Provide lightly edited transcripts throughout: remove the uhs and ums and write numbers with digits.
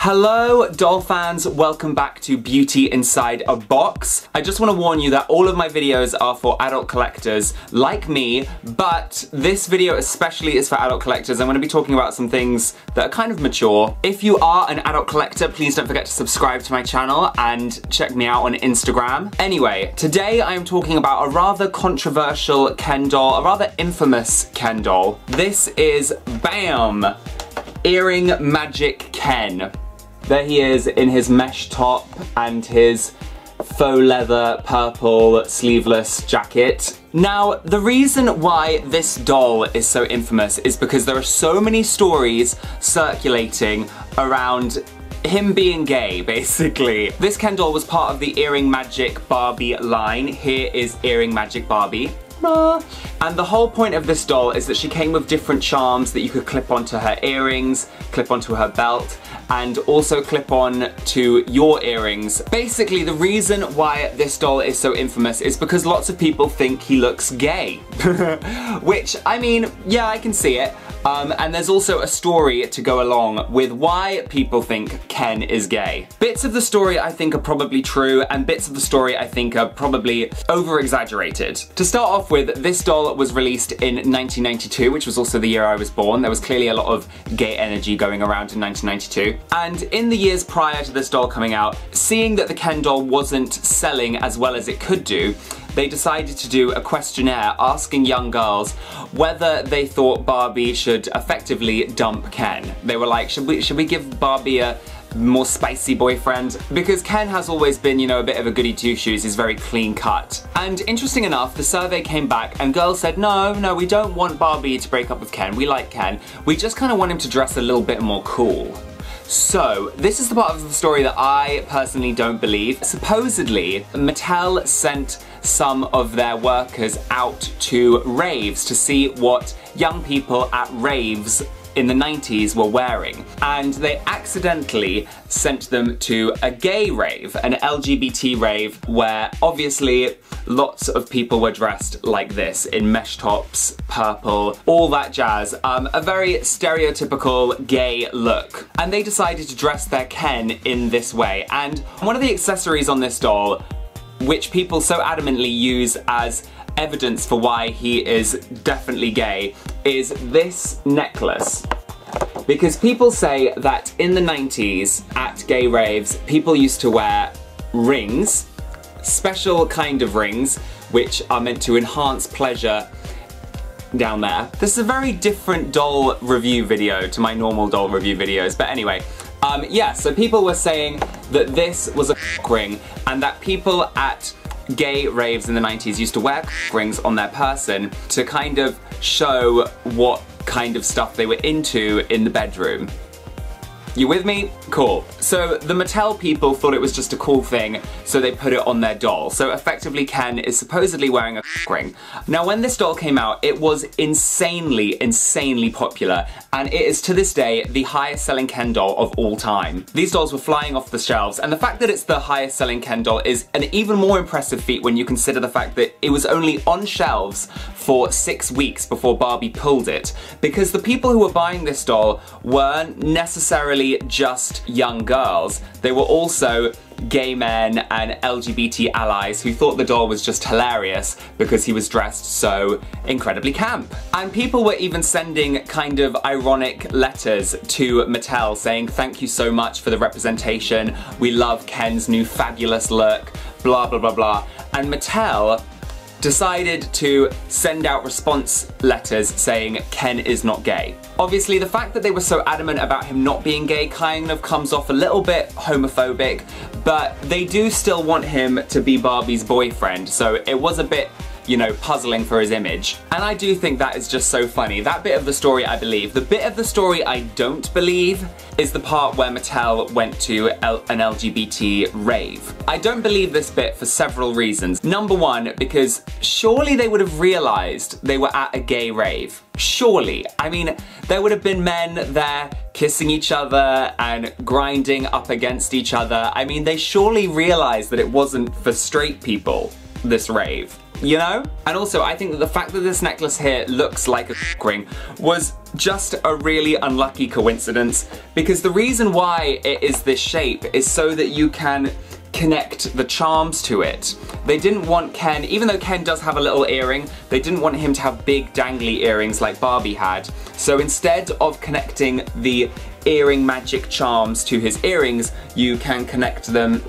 Hello doll fans, welcome back to Beauty Inside a Box. I just want to warn you that all of my videos are for adult collectors like me, but this video especially is for adult collectors. I'm going to be talking about some things that are kind of mature. If you are an adult collector, please don't forget to subscribe to my channel and check me out on Instagram. Anyway, today I am talking about a rather controversial Ken doll, a rather infamous Ken doll. This is, bam, Earring Magic Ken. There he is in his mesh top and his faux leather purple sleeveless jacket. Now, the reason why this doll is so infamous is because there are so many stories circulating around him being gay, basically. This Ken doll was part of the Earring Magic Barbie line. Here is Earring Magic Barbie. And the whole point of this doll is that she came with different charms that you could clip onto her earrings, clip onto her belt, and also clip on to your earrings. Basically, the reason why this doll is so infamous is because lots of people think he looks gay. Which, I mean, yeah, I can see it. And there's also a story to go along with why people think Ken is gay. Bits of the story I think are probably true, and bits of the story I think are probably over-exaggerated. To start off with, this doll was released in 1992, which was also the year I was born. There was clearly a lot of gay energy going around in 1992. And in the years prior to this doll coming out, seeing that the Ken doll wasn't selling as well as it could do, they decided to do a questionnaire asking young girls whether they thought Barbie should effectively dump Ken. They were like, should we give Barbie a more spicy boyfriend? Because Ken has always been, you know, a bit of a goody two-shoes. He's very clean cut. And interesting enough, the survey came back and girls said, no, we don't want Barbie to break up with Ken. We like Ken. We just kind of want him to dress a little bit more cool. So, this is the part of the story that I personally don't believe. Supposedly, Mattel sent some of their workers out to raves to see what young people at raves in the 90s were wearing. And they accidentally sent them to a gay rave, an LGBT rave, where obviously lots of people were dressed like this, in mesh tops, purple, all that jazz. A very stereotypical gay look. And they decided to dress their Ken in this way. And one of the accessories on this doll, which people so adamantly use as evidence for why he is definitely gay, is this necklace. Because people say that in the 90s, at gay raves, people used to wear rings, special kind of rings, which are meant to enhance pleasure down there. This is a very different doll review video to my normal doll review videos, but anyway. Yeah, so people were saying that this was a ring, and that people at gay raves in the 90s used to wear rings on their person to kind of show what kind of stuff they were into in the bedroom. You with me? Cool. So the Mattel people thought it was just a cool thing, so they put it on their doll. So effectively Ken is supposedly wearing a ring. Now when this doll came out, it was insanely popular, and it is to this day the highest selling Ken doll of all time. These dolls were flying off the shelves, and the fact that it's the highest selling Ken doll is an even more impressive feat when you consider the fact that it was only on shelves for 6 weeks before Barbie pulled it, because the people who were buying this doll weren't necessarily just young girls. They were also gay men and LGBT allies who thought the doll was just hilarious because he was dressed so incredibly camp. And people were even sending kind of ironic letters to Mattel saying, thank you so much for the representation, we love Ken's new fabulous look, blah blah blah blah. And Mattel decided to send out response letters saying Ken is not gay. Obviously, the fact that they were so adamant about him not being gay kind of comes off a little bit homophobic, but they do still want him to be Barbie's boyfriend, so it was a bit, you know, puzzling for his image. And I do think that is just so funny. That bit of the story I believe. The bit of the story I don't believe is the part where Mattel went to an LGBT rave. I don't believe this bit for several reasons. Number one, because surely they would have realized they were at a gay rave. Surely. I mean, there would have been men there kissing each other and grinding up against each other. I mean, they surely realized that it wasn't for straight people, this rave. you know? And also, I think that the fact that this necklace here looks like a ring was just a really unlucky coincidence, because the reason why it is this shape is so that you can connect the charms to it. They didn't want Ken, even though Ken does have a little earring, they didn't want him to have big dangly earrings like Barbie had. So instead of connecting the earring magic charms to his earrings, you can connect them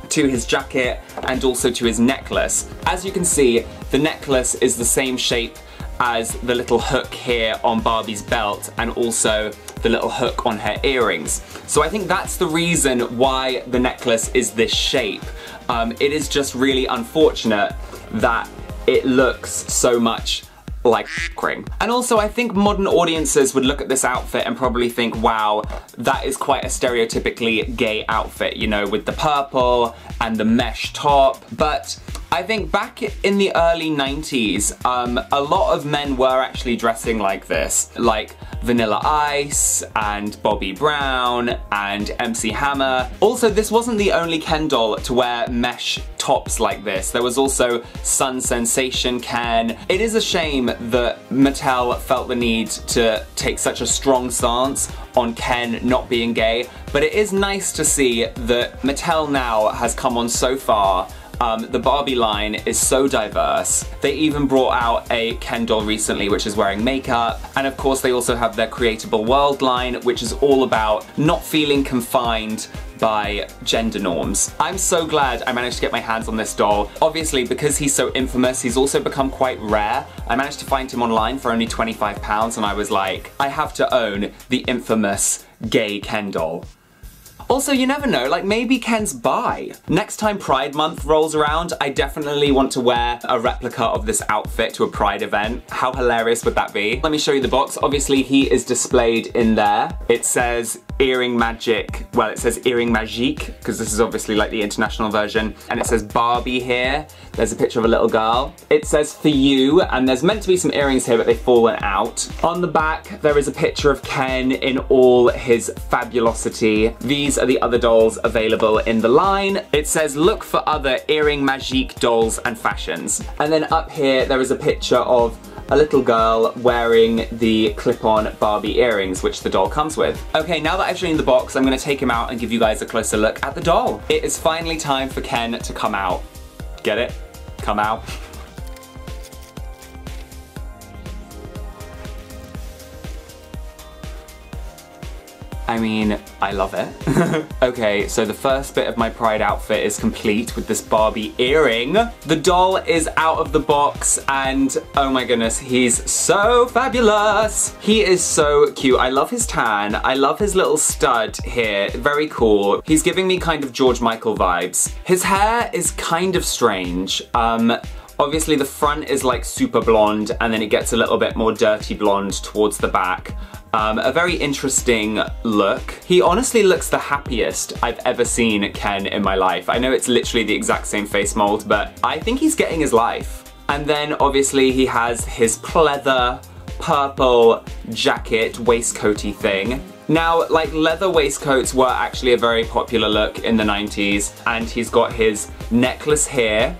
to his jacket and also to his necklace. As you can see, the necklace is the same shape as the little hook here on Barbie's belt, and also the little hook on her earrings. So I think that's the reason why the necklace is this shape. It is just really unfortunate that it looks so much like ring. And also, I think modern audiences would look at this outfit and probably think, wow, that is quite a stereotypically gay outfit, you know, with the purple and the mesh top. But I think back in the early 90s, a lot of men were actually dressing like this, like Vanilla Ice and Bobby Brown and MC Hammer. Also, this wasn't the only Ken doll to wear mesh tops like this. There was also Sun Sensation Ken. It is a shame that Mattel felt the need to take such a strong stance on Ken not being gay, but it is nice to see that Mattel now has come on so far. The Barbie line is so diverse. They even brought out a Ken doll recently which is wearing makeup, and of course they also have their Creatable World line, which is all about not feeling confined by gender norms. I'm so glad I managed to get my hands on this doll. Obviously, because he's so infamous, he's also become quite rare. I managed to find him online for only £25, and I was like, I have to own the infamous gay Ken doll. Also, you never know, like maybe Ken's bi. Next time Pride Month rolls around, I definitely want to wear a replica of this outfit to a Pride event. How hilarious would that be? Let me show you the box. Obviously, he is displayed in there. It says Earring Magic, well, it says Earring Magique, because this is obviously like the international version. And it says Barbie here. There's a picture of a little girl. It says For You, and there's meant to be some earrings here, but they've fallen out. On the back, there is a picture of Ken in all his fabulosity. These are the other dolls available in the line. It says look for other Earring Magique dolls and fashions. And then up here, there is a picture of a little girl wearing the clip-on Barbie earrings, which the doll comes with. Okay, now that I've shown you the box, I'm gonna take him out and give you guys a closer look at the doll. It is finally time for Ken to come out. Get it? Come out. I mean, I love it. Okay, so the first bit of my Pride outfit is complete with this Barbie earring. The doll is out of the box and oh my goodness, he's so fabulous. He is so cute. I love his tan. I love his little stud here. Very cool. He's giving me kind of George Michael vibes. His hair is kind of strange. Obviously the front is like super blonde and then it gets a little bit more dirty blonde towards the back. A very interesting look. He honestly looks the happiest I've ever seen Ken in my life. I know it's literally the exact same face mold, but I think he's getting his life. And then obviously he has his pleather purple jacket waistcoaty thing. Now, like, leather waistcoats were actually a very popular look in the 90s, and he's got his necklace here,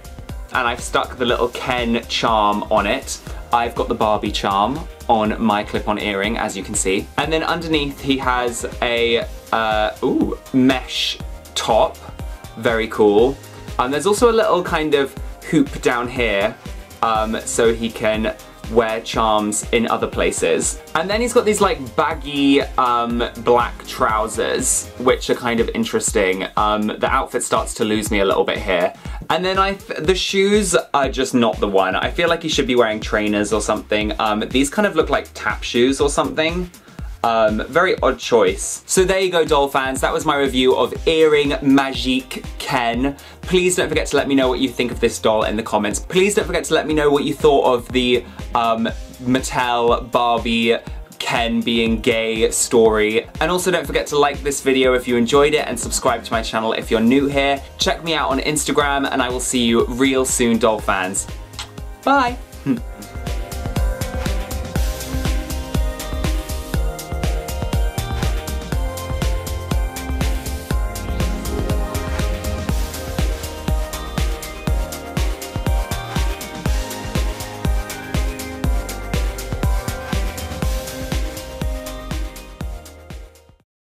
and I've stuck the little Ken charm on it. I've got the Barbie charm on my clip-on earring, as you can see. And then underneath he has a, mesh top. Very cool. There's also a little kind of hoop down here, so he can wear charms in other places. And then he's got these like baggy black trousers, which are kind of interesting. The outfit starts to lose me a little bit here. And then the shoes are just not the one. I feel like he should be wearing trainers or something. These kind of look like tap shoes or something. Very odd choice. So there you go, doll fans. That was my review of Earring Magique Ken. Please don't forget to let me know what you think of this doll in the comments. Please don't forget to let me know what you thought of the Mattel Barbie Ken being gay story. And also don't forget to like this video if you enjoyed it and subscribe to my channel if you're new here. Check me out on Instagram and I will see you real soon, doll fans. Bye!